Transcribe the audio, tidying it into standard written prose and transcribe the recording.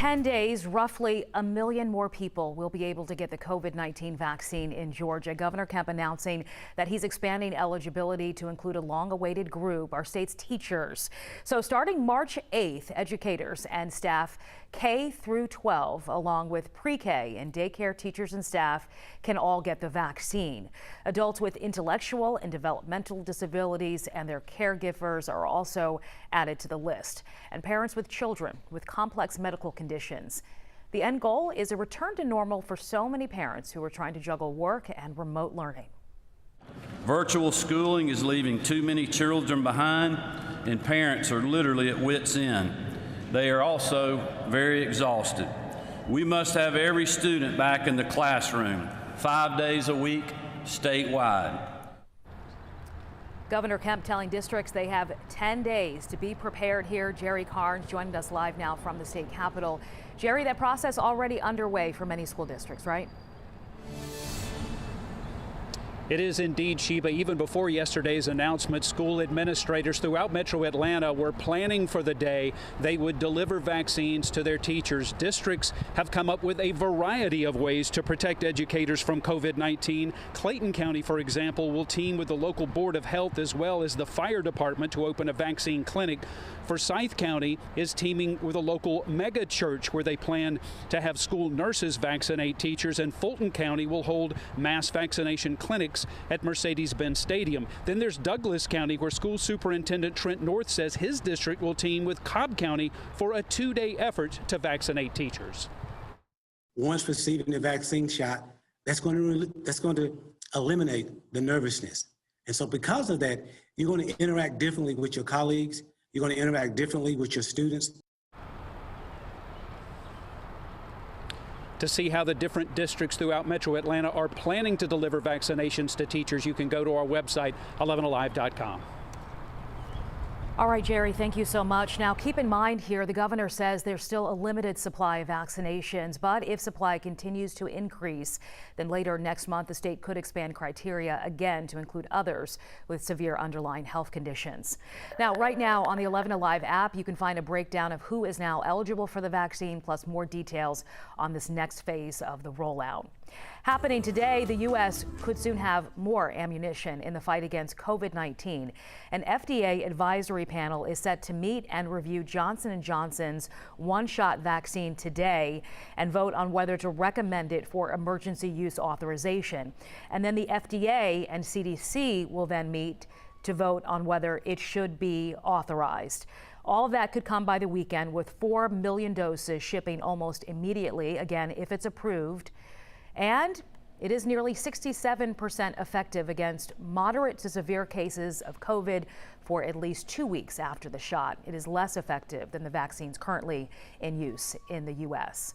10 days, roughly 1 million more people will be able to get the COVID-19 vaccine in Georgia. Governor Kemp announcing that he's expanding eligibility to include a long-awaited group, our state's teachers. So starting March 8th, educators and staff K through 12, along with pre-K and daycare teachers and staff, can all get the vaccine. Adults with intellectual and developmental disabilities and their caregivers are also added to the list, and parents with children with complex medical conditions. The end goal is a return to normal for so many parents who are trying to juggle work and remote learning. Virtual schooling is leaving too many children behind, and parents are literally at wit's end. They are also very exhausted. We must have every student back in the classroom 5 days a week, statewide. Governor Kemp telling districts they have 10 days to be prepared here. Jerry Carnes joining us live now from the state capitol. Jerry, that process already underway for many school districts, right? It is indeed, Sheba. Even before yesterday's announcement, school administrators throughout Metro Atlanta were planning for the day they would deliver vaccines to their teachers. Districts have come up with a variety of ways to protect educators from COVID-19. Clayton County, for example, will team with the local Board of Health as well as the fire department to open a vaccine clinic. Forsyth County is teaming with a local mega church where they plan to have school nurses vaccinate teachers, and Fulton County will hold mass vaccination clinics at Mercedes-Benz Stadium. Then there's Douglas County, where School Superintendent Trent North says his district will team with Cobb County for a 2-day effort to vaccinate teachers. Once receiving the vaccine shot, that's going to eliminate the nervousness. And so because of that, you're going to interact differently with your colleagues. You're going to interact differently with your students. To see how the different districts throughout Metro Atlanta are planning to deliver vaccinations to teachers, you can go to our website, 11alive.com. All right, Jerry, thank you so much. Now, keep in mind here, the governor says there's still a limited supply of vaccinations, but if supply continues to increase, then later next month, the state could expand criteria again to include others with severe underlying health conditions. Now, right now on the 11 Alive app, you can find a breakdown of who is now eligible for the vaccine, plus more details on this next phase of the rollout. Happening today, the U.S. could soon have more ammunition in the fight against COVID-19. An FDA advisory panel is set to meet and review Johnson & Johnson's one-shot vaccine today and vote on whether to recommend it for emergency use authorization. And then the FDA and CDC will then meet to vote on whether it should be authorized. All of that could come by the weekend, with 4 million doses shipping almost immediately, again, if it's approved. And it is nearly 67% effective against moderate to severe cases of COVID for at least 2 weeks after the shot. It is less effective than the vaccines currently in use in the U.S.